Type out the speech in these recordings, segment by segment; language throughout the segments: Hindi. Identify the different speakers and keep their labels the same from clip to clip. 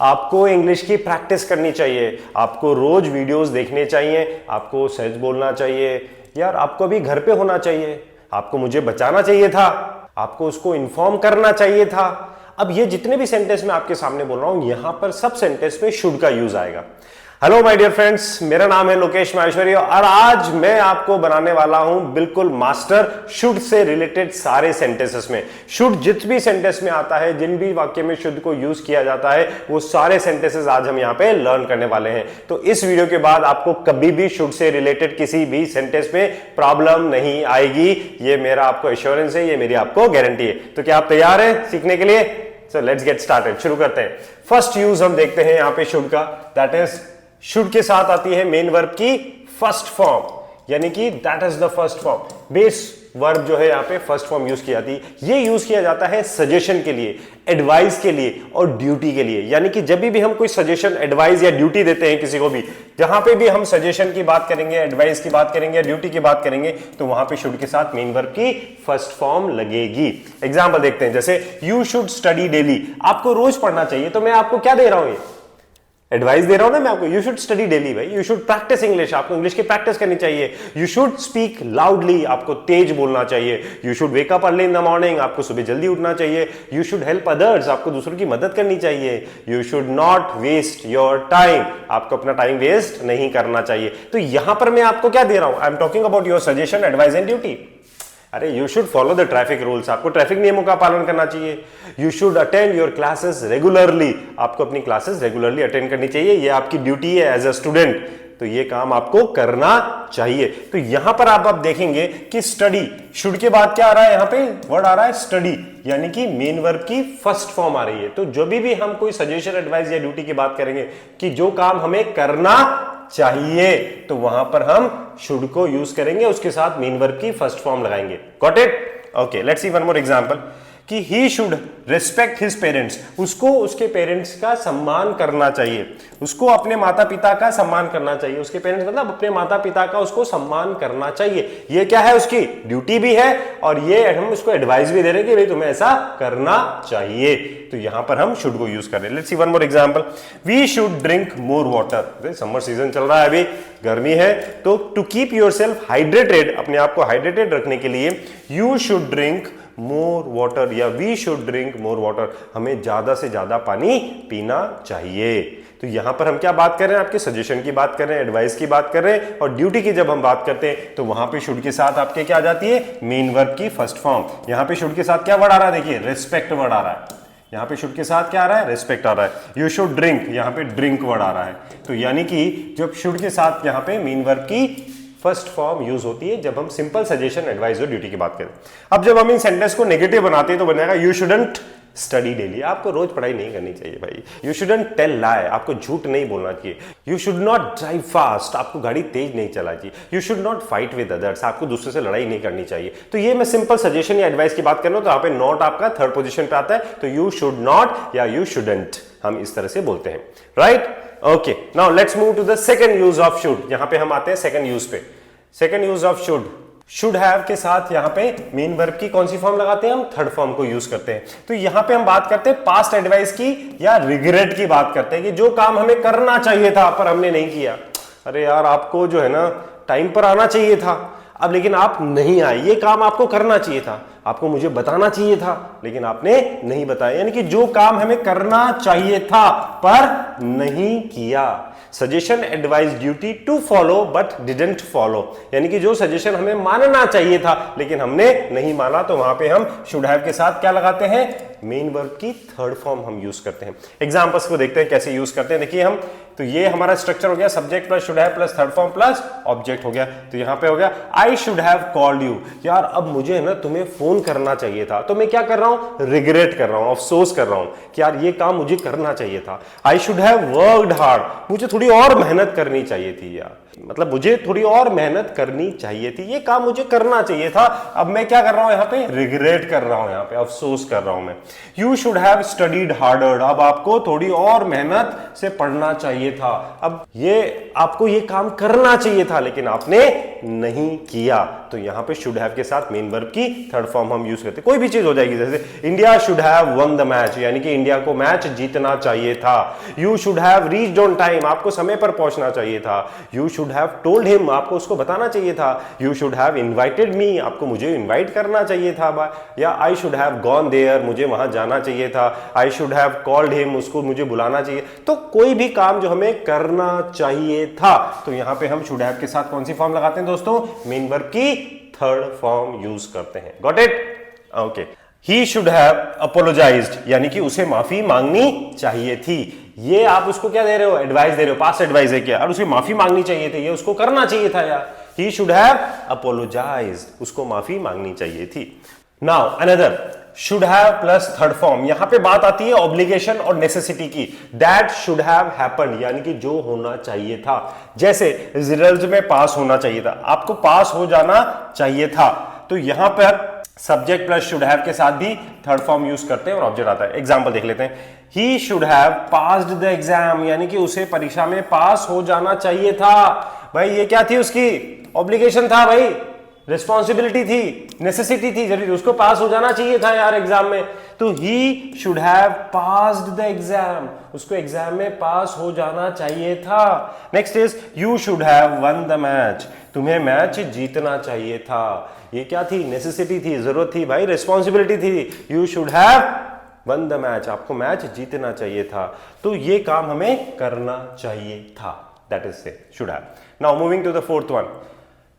Speaker 1: आपको इंग्लिश की प्रैक्टिस करनी चाहिए, आपको रोज वीडियोस देखने चाहिए, आपको सच बोलना चाहिए। यार आपको भी घर पे होना चाहिए, आपको मुझे बचाना चाहिए था, आपको उसको इन्फॉर्म करना चाहिए था। अब ये जितने भी सेंटेंस मैं आपके सामने बोल रहा हूं, यहां पर सब सेंटेंस में शुड का यूज आएगा। हेलो माय डियर फ्रेंड्स, मेरा नाम है लोकेश माहेश्वरी और आज मैं आपको बनाने वाला हूं बिल्कुल मास्टर शुड से रिलेटेड सारे सेंटेंसेस में। शुड जित भी सेंटेंस में आता है, जिन भी वाक्य में शुड को यूज किया जाता है, वो सारे सेंटेंसेस आज हम यहां पे लर्न करने वाले हैं। तो इस वीडियो के बाद आपको कभी भी शुड से रिलेटेड किसी भी सेंटेंस में प्रॉब्लम नहीं आएगी, ये मेरा आपको एश्योरेंस है, ये मेरी आपको गारंटी है। तो क्या आप तैयार हैं सीखने के लिए? सो लेट्स गेट स्टार्टेड, शुरू करते हैं। फर्स्ट यूज हम देखते हैं यहां पे शुड का, दैट इज शुड के साथ आती है मेन वर्ब की फर्स्ट फॉर्म, यानी कि that is the first form. Base verb जो है यहां पे फर्स्ट फॉर्म यूज की जाती है। ये यूज किया जाता है सजेशन के लिए, एडवाइस के लिए और ड्यूटी के लिए। यानी कि जब भी हम कोई सजेशन, एडवाइस या ड्यूटी देते हैं किसी को भी, जहां पे भी हम सजेशन की बात करेंगे, एडवाइस की बात करेंगे, ड्यूटी की बात करेंगे, तो वहां पे शुड के साथ मेन वर्ब की फर्स्ट फॉर्म लगेगी। एग्जाम्पल देखते हैं, जैसे यू शुड स्टडी डेली, आपको रोज पढ़ना चाहिए। तो मैं आपको क्या दे रहा हूं? एडवाइस दे रहा हूं ना मैं आपको, यू शुड स्टडी डेली भाई, यू शुड प्रैक्टिस इंग्लिश, आपको इंग्लिश की प्रैक्टिस करनी चाहिए। यू शुड स्पीक लाउडली, आपको तेज बोलना चाहिए। You should wake up early in the morning, आपको सुबह जल्दी उठना चाहिए। यू शुड हेल्प अदर्स, आपको दूसरों की मदद करनी चाहिए। You should not waste your time, आपको अपना टाइम वेस्ट नहीं करना चाहिए। तो यहां पर मैं आपको क्या दे रहा हूं? I am talking about your suggestion, advice and duty. अरे you should follow the traffic rules, आपको ट्रैफिक नियमों का पालन करना चाहिए। You should attend your classes regularly, आपको अपनी क्लासेस रेगुलरली अटेंड करनी चाहिए, ये आपकी ड्यूटी है एज अ स्टूडेंट, तो ये काम आपको करना चाहिए। तो यहां पर आप देखेंगे कि स्टडी, शुड के बाद क्या आ रहा है? यहां पे वर्ड आ रहा है स्टडी, यानी कि मेन वर्ब की फर्स्ट फॉर्म आ रही है। तो जो भी हम कोई सजेशन, एडवाइस या ड्यूटी की बात करेंगे कि जो काम हमें करना चाहिए, तो वहां पर हम शुड को यूज करेंगे, उसके साथ मेन वर्ब की फर्स्ट फॉर्म लगाएंगे। Got it? Okay, let's see one more example कि he should respect his parents, उसको उसके पेरेंट्स का सम्मान करना चाहिए, उसको अपने माता पिता का सम्मान करना चाहिए। उसके पेरेंट्स मतलब अपने माता पिता का उसको सम्मान करना चाहिए। ये क्या है? उसकी ड्यूटी भी है और ये हम उसको एडवाइस भी दे रहे हैं कि भाई तुम्हें ऐसा करना चाहिए। तो यहां पर हम शुड को यूज कर रहे हैं। Let's see one more example, we should drink more water. Summer season चल रहा है, अभी गर्मी है, तो टू कीप योरसेल्फ हाइड्रेटेड, अपने आप को हाइड्रेटेड रखने के लिए you should drink more water या we should drink more water, हमें ज्यादा से ज्यादा पानी पीना चाहिए। तो यहां पर हम क्या बात कर रहे हैं? आपके सजेशन की बात कर रहे हैं, एडवाइस की बात कर रहे हैं, और ड्यूटी की जब हम बात करते हैं तो वहां पे शुड के साथ आपके क्या आ जाती है? मेन वर्ब की फर्स्ट फॉर्म। यहां पे शुड के साथ क्या वर्ड आ रहा है? देखिए रिस्पेक्ट वर्ड आ रहा है। यहां पे शुड के साथ क्या आ रहा है? रिस्पेक्ट आ रहा है। यू शुड ड्रिंक, यहां पे ड्रिंक वर्ड आ रहा है। तो यानी कि जब शुड के साथ यहां पे मेन वर्ब की फर्स्ट फॉर्म यूज होती है जब हम सिंपल सजेशन, एडवाइस और ड्यूटी की बात करें। अब जब हम इन सेंटेंस को नेगेटिव बनाते हैं तो बनेगा यू शुडंट स्टडी डेली, आपको रोज पढ़ाई नहीं करनी चाहिए भाई। यू शुडंट टेल लाइ, आपको झूठ नहीं बोलना चाहिए। You should not drive fast, आपको गाड़ी तेज नहीं चलानी चाहिए। You should not fight with others, आपको दूसरे से लड़ाई नहीं करनी चाहिए। तो ये मैं सिंपल सजेशन या एडवाइस की बात कर रहा हूं, तो यहाँ पे नॉट आपका थर्ड पोजीशन पे आता है, तो यू शुड नॉट या यू शुडंट हम इस तरह से बोलते हैं, right? Okay, now let's move to the second use of should. यहां पे हम आते हैं सेकंड यूज पे। Second use of should have के साथ यहां पे मेन वर्ब की कौन सी फॉर्म लगाते हैं? हम थर्ड फॉर्म को यूज करते हैं। तो यहां पे हम बात करते हैं पास्ट एडवाइस की या रिग्रेट की बात करते हैं कि जो काम हमें करना चाहिए था पर हमने नहीं किया। अरे यार आपको जो है ना टाइम पर आना चाहिए था, अब लेकिन आप नहीं आए, ये काम आपको करना चाहिए था, आपको मुझे बताना चाहिए था, लेकिन आपने नहीं बताया। यानी कि जो काम हमें करना चाहिए था पर नहीं किया। Suggestion, advice, duty to follow but didn't follow, यानी कि जो सजेशन हमें मानना चाहिए था लेकिन हमने नहीं माना, तो वहां पे हम शुड हैव के साथ क्या लगाते हैं? मेन वर्ब की थर्ड फॉर्म हम यूज करते हैं। एग्जांपल्स को देखते हैं कैसे यूज करते हैं। देखिए हम, तो ये हमारा स्ट्रक्चर हो गया, subject plus should have plus third form plus object हो गया। तो यहां पे हो गया आई शुड हैव कॉल्ड यू, यार अब मुझे ना तुम्हें फोन करना चाहिए था, तो मैं क्या कर रहा हूं? रिग्रेट कर रहा हूं, अफसोस कर रहा हूं कि यार ये काम मुझे करना चाहिए था। आई शुड हैव वर्कड हार्ड, मुझे थोड़ी और मेहनत करनी चाहिए थी यार। मतलब मुझे थोड़ी और मेहनत करनी चाहिए थी, ये काम मुझे करना चाहिए था, अब मैं क्या कर रहा हूं यहाँ पे, रिग्रेट कर रहा हूं, यहाँ पे अफसोस कर रहा हूं मैं। You should have studied harder, अब आपको थोड़ी और मेहनत से पढ़ना चाहिए था, अब ये आपको ये काम करना चाहिए था लेकिन आपने नहीं किया। तो यहाँ पे शुड हैव के साथ मेन वर्ब की थर्ड फॉर्म हम यूज करते, कोई भी चीज हो जाएगी, जैसे India should have one the match, यानी कि इंडिया को मैच जीतना चाहिए था। You should have reached on time, आपको समय पर पहुंचना चाहिए था। You should have told him, आपको उसको बताना चाहिए था। You should have invited me, आपको मुझे इनवाइट करना चाहिए था। या आई शुड हैव गॉन देयर, मुझे वहां जाना चाहिए था। आई शुड हैव कॉल्ड हिम, उसको मुझे बुलाना चाहिए। तो कोई भी काम जो हमें करना चाहिए था, तो यहां पे हम शुड हैव के साथ कौन सी फॉर्म लगाते हैं दोस्तों, मेन वर्ब की थर्ड फॉर्म यूज करते हैं। Got it? Okay. He should have apologised, यानी कि उसे माफी मांगनी चाहिए थी। ये आप उसको क्या दे रहे हो, एडवाइस दे रहे हो, पास्ट एडवाइस है क्या, और उसे माफी मांगनी चाहिए थी, ये उसको करना चाहिए था यार। ही शुड हैव अपोलोजाइज्ड, उसको माफी मांगनी चाहिए थी। Now another should have plus third form, यहां पे बात आती है ऑब्लिगेशन और नेसेसिटी की। दैट शुड हैव हैपेंड, यानी कि जो होना चाहिए था। जैसे रिजल्ट में पास होना चाहिए था, आपको पास हो जाना चाहिए था, तो यहां पर सब्जेक्ट प्लस शुड हैव के साथ भी थर्ड फॉर्म यूज करते हैं और ऑब्जेक्ट आता है। एग्जांपल देख लेते हैं। ही should have passed the exam, यानी कि उसे परीक्षा में पास हो जाना चाहिए था। भाई ये क्या थी, उसकी ऑब्लिगेशन था, भाई रिस्पॉन्सिबिलिटी थी, नेसेसिटी थी, जरूरी उसको पास हो जाना चाहिए था यार एग्जाम में। तो he should have passed the exam, उसको एग्जाम में पास हो जाना चाहिए था। Next is you should have one the match, तुम्हें मैच जीतना चाहिए था। ये क्या थी, नेसेसिटी थी, जरूरत थी भाई, रिस्पॉन्सिबिलिटी थी। You should have one the match, आपको मैच जीतना चाहिए था, तो ये काम हमें करना चाहिए था। दैट इज से should have. Now moving to the fourth one,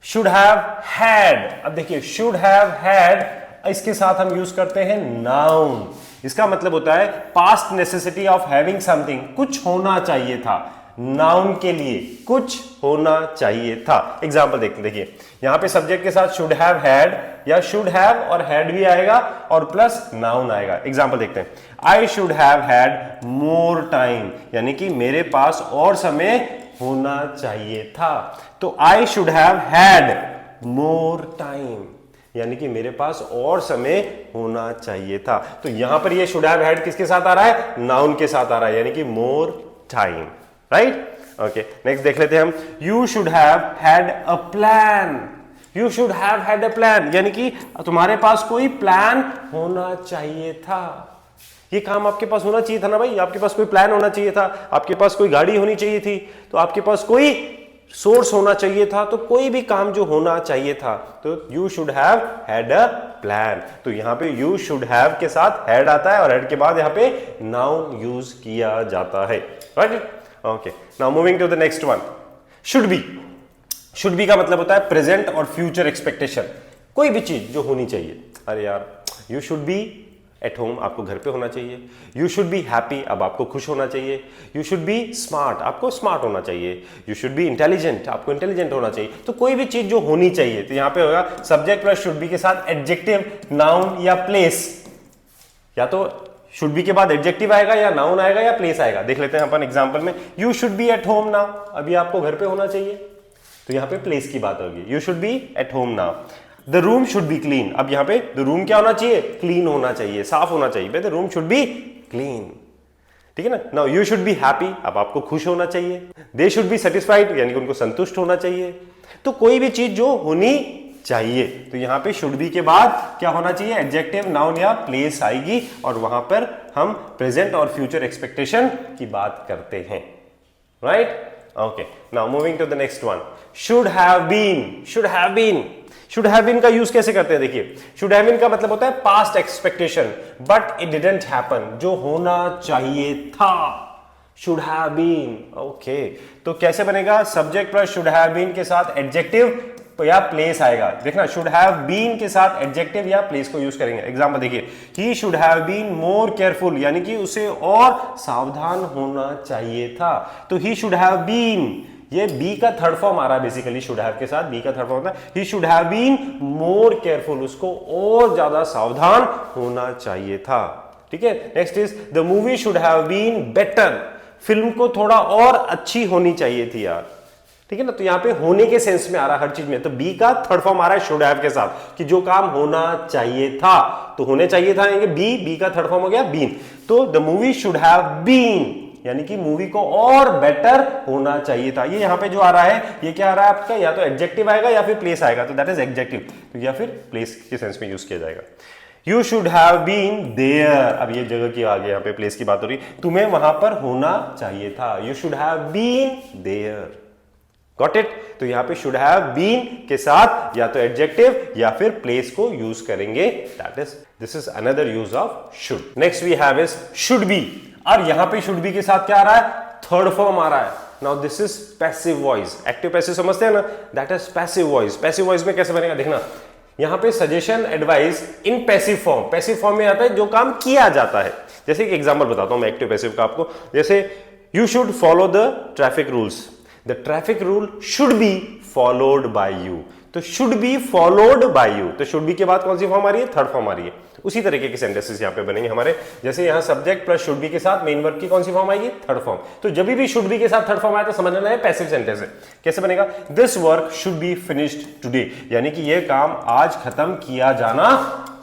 Speaker 1: should have had. अब देखिए शुड हैव हैड, इसके साथ हम यूज करते हैं नाउन। इसका मतलब होता है past necessity of having something, कुछ होना चाहिए था। नाउन के लिए कुछ होना चाहिए था। एग्जांपल देखते, देखिए यहां पे सब्जेक्ट के साथ शुड हैव हैड या शुड हैव और हैड भी आएगा और प्लस नाउन आएगा। एग्जांपल देखते हैं। आई should have had more time, यानी कि मेरे पास और समय होना चाहिए था। तो आई should have had more time, यानी कि मेरे पास और समय होना चाहिए था। तो यहां पर ये शुड हैव हैड किसके साथ आ रहा है, नाउन के साथ आ रहा है, यानी कि more time. Right? Okay, next देख लेते हैं हम। You should have had a plan, you should have had a plan, यानी कि तुम्हारे पास कोई प्लान होना चाहिए था। ये काम आपके पास होना चाहिए था ना भाई, आपके पास कोई प्लान होना चाहिए था, आपके पास कोई गाड़ी होनी चाहिए थी, तो आपके पास कोई सोर्स होना चाहिए था, तो कोई भी काम जो होना चाहिए था, तो you should have had a plan. तो यहां पे यू शुड हैव के साथ हैड आता है और हैड के बाद यहां पे नाउन यूज किया जाता है। Right? Okay, now moving to the next one, should be. Should be का मतलब होता है प्रेजेंट और फ्यूचर एक्सपेक्टेशन, कोई भी चीज जो होनी चाहिए। अरे यार, you should be at home, आपको घर पे होना चाहिए। यू शुड बी हैप्पी, अब आपको खुश होना चाहिए। यू शुड बी स्मार्ट, आपको स्मार्ट होना चाहिए। यू शुड बी इंटेलिजेंट, आपको इंटेलिजेंट होना चाहिए। तो कोई भी चीज जो होनी चाहिए, तो यहां पे होगा सब्जेक्ट प्लस शुड बी के साथ एडजेक्टिव, नाउन या प्लेस। या तो शुड बी के बाद एडजेक्टिव आएगा या नाउन आएगा या प्लेस आएगा। देख लेते हैं अपन एग्जांपल में। You should be at home now, अभी आपको घर पे होना चाहिए, तो यहां पे प्लेस की बात होगी। You should be at home now. The room should be clean, अब यहां पे द रूम क्या होना चाहिए, क्लीन होना चाहिए, साफ होना चाहिए। The room should be clean, ठीक है ना। Now you should be happy, अब आपको खुश होना चाहिए। दे शुड बी सेटिस्फाइड, यानी कि उनको संतुष्ट होना चाहिए। तो कोई भी चीज जो होनी चाहिए, तो यहां पे शुड बी के बाद क्या होना चाहिए, एडजेक्टिव, नाउन या प्लेस आएगी और वहां पर हम प्रेजेंट और फ्यूचर एक्सपेक्टेशन की बात करते हैं। Right? Okay, now moving to the next one, should have been. Should have been, should have been का यूज कैसे करते हैं, देखिए शुड हैव बीन का मतलब होता है past expectation, but it didn't happen, जो होना चाहिए था। शुड हैव बीन, ओके, तो कैसे बनेगा, subject plus should have been के साथ एडजेक्टिव या प्लेस आएगा। देखना, शुड हैव बीन के साथ एडजेक्टिव या प्लेस को यूज करेंगे। एग्जांपल देखिए, he should have been more careful, यानी कि उसे और सावधान होना चाहिए था। तो ही शुड हैव बीन, ये बी का थर्ड फॉर्म आ रहा है बेसिकली, शुड हैव के साथ बी का थर्ड फॉर्म होता है। He should have been more careful, उसको और ज्यादा सावधान होना चाहिए था। ठीक है, next is the movie should have been better, film को थोड़ा और अच्छी होनी चाहिए थी यार। ठीक है ना। तो यहाँ पे होने के सेंस में आ रहा है हर चीज में। तो बी का थर्ड फॉर्म आ रहा है शुड हैव के साथ, कि जो काम होना चाहिए था, तो होने चाहिए था बी का थर्ड फॉर्म हो गया बीन। तो the movie should have been, यानी कि मूवी को और बेटर होना चाहिए था। ये यहाँ पे जो आ रहा है ये क्या आ रहा है आपका, या तो एडजेक्टिव आएगा या फिर प्लेस आएगा, तो दैट इज एडजेक्टिव, तो या फिर प्लेस के सेंस में यूज किया जाएगा। You should have been there, अब ये जगह की आगे यहाँ पे प्लेस की बात हो रही, तुम्हें वहां पर होना चाहिए था। You should have been there, got it. तो यहां पे शुड हैव बीन के साथ या तो एडजेक्टिव या फिर प्लेस को यूज करेंगे, that is this is another use of should. Next we have is should be. और यहां पे शुड बी के साथ क्या आ रहा है, थर्ड फॉर्म आ रहा है। Now this is passive voice, active passive समझते हैं ना, that is passive voice. Passive voice में कैसे बनेगा देखना, यहां पे suggestion advice in passive form, passive form में आता है जो काम किया जाता है। जैसे एक एग्जांपल बताता हूं मैं एक्टिव पैसिव का आपको, जैसे you should follow the traffic rules, the traffic rule should be followed by you. तो should be followed by you, तो शुड बी के बाद कौन सी फॉर्म आ रही है, थर्ड फॉर्म आ रही है। उसी तरीके के सेंटेंसेस यहां पे बनेंगे हमारे, जैसे यहां सब्जेक्ट प्लस शुड बी के साथ मेन वर्ब की कौन सी फॉर्म आएगी, थर्ड फॉर्म। तो जब भी शुड बी के साथ थर्ड फॉर्म आए तो समझ लेना है पैसिव सेंटेंस है। कैसे बनेगा, this work should be finished today, यानी कि यह काम आज खत्म किया जाना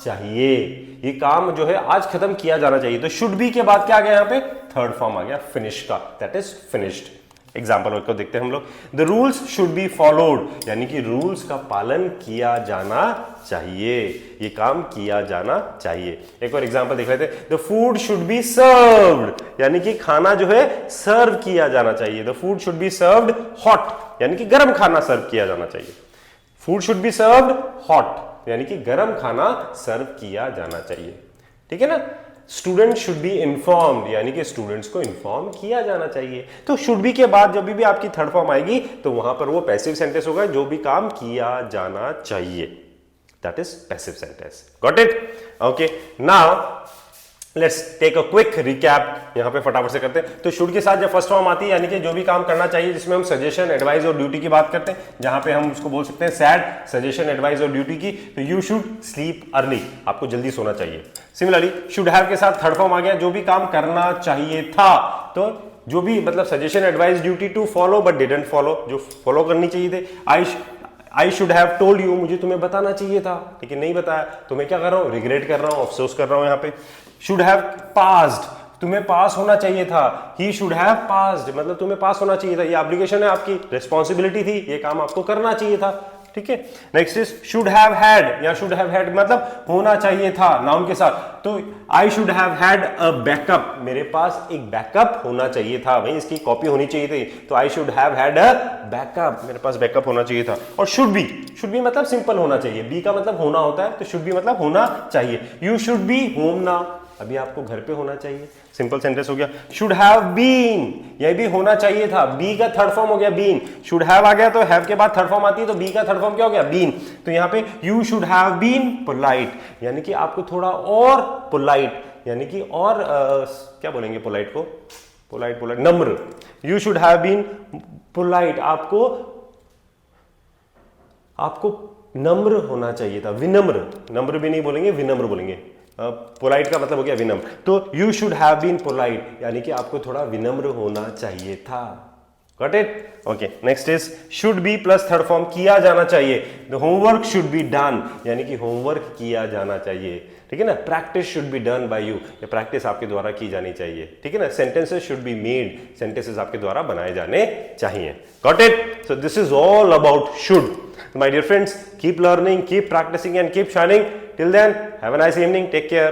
Speaker 1: चाहिए, ये काम जो है आज खत्म किया जाना चाहिए। तो शुड बी के बाद क्या आ गया, यहां पे थर्ड फॉर्म आ गया फिनिश का, दैट इज फिनिश्ड। एग्जाम्पल को देखते हैं हम लोग, the rules should be followed, यानी कि रूल्स का पालन किया जाना चाहिए, ये काम किया जाना चाहिए। एक और एग्जाम्पल देख लेते हैं, the food should be served, यानी कि खाना जो है सर्व किया जाना चाहिए। The food should be served hot, यानी कि गर्म खाना सर्व किया जाना चाहिए। Food should be served hot, यानी कि गर्म खाना सर्व किया जाना चाहिए, ठीक है ना। स्टूडेंट शुड बी इन्फॉर्म्ड, यानी कि स्टूडेंट्स को इन्फॉर्म किया जाना चाहिए। तो शुड बी के बाद जब भी आपकी थर्ड फॉर्म आएगी तो वहां पर वो पैसिव सेंटेंस होगा, जो भी काम किया जाना चाहिए, that is passive sentence, got it. Okay, now let's take a quick recap, यहां पे फटाफट से करते हैं। तो शुड के साथ जब फर्स्ट फॉर्म आती है, यानी कि जो भी काम करना चाहिए, जिसमें हम सजेशन, एडवाइस और ड्यूटी की बात करते हैं, जहां पे हम उसको बोल सकते हैं सैड, सजेशन, एडवाइस और ड्यूटी की, तो यू शुड स्लीप अर्ली, आपको जल्दी सोना चाहिए। सिमिलरली शुड हैव के साथ थर्ड फॉर्म आ गया, जो भी काम करना चाहिए था, तो जो भी मतलब suggestion, advice, duty to follow but didn't follow, जो फॉलो करनी चाहिए थे। I should have told you, मुझे तुम्हें बताना चाहिए था लेकिन नहीं बताया, तो मैं क्या कर रहा हूं, रिग्रेट कर रहा हूं, अफसोस कर रहा हूं। यहाँ पे शुड हैव पास्ड, तुम्हें पास होना चाहिए था। ही शुड हैव पास्ड, मतलब तुम्हें पास होना चाहिए था, ये ऑब्लिगेशन है आपकी, रिस्पॉन्सिबिलिटी थी, ये काम आपको करना चाहिए था, ठीक है। Next is should have had, या शुड हैव हैड मतलब होना चाहिए था नाउन के साथ। तो आई should have had a backup, मेरे पास एक बैकअप होना चाहिए था, भाई इसकी कॉपी होनी चाहिए थी, तो आई should have had a backup, मेरे पास बैकअप होना चाहिए था। और शुड बी मतलब सिंपल होना चाहिए, बी का मतलब होना होता है, तो शुड बी मतलब होना चाहिए। You should be home now, अभी आपको घर पे होना चाहिए, सिंपल सेंटेंस हो गया। शुड हैव बीन, यह भी होना चाहिए था, बी का थर्ड फॉर्म हो गया बीन। शुड हैव आ गया तो हैव के बाद थर्ड फॉर्म आती है, तो बी का थर्ड फॉर्म क्या हो गया, बीन। तो यहां पे you should have been polite, यानी कि आपको थोड़ा और पोलाइट, यानी कि और क्या बोलेंगे पोलाइट को, पोलाइट नम्र। You should have been polite, आपको नम्र होना चाहिए था, विनम्र, नम्र भी नहीं बोलेंगे, विनम्र बोलेंगे। पोलाइट का मतलब हो गया विनम्र, तो you should have been polite, यानी कि आपको थोड़ा विनम्र होना चाहिए था, got it. Okay, next is should be plus third form, किया जाना चाहिए। The homework should be done, यानी कि होमवर्क किया जाना चाहिए, ठीक है ना। Practice should be done by you, ये प्रैक्टिस आपके द्वारा की जानी चाहिए, ठीक है ना। Sentences should be made, sentences आपके द्वारा बनाए जाने चाहिए, got it. So this is all about should. My dear friends, keep learning, keep practicing and keep shining. Till then, have a nice evening. Take care.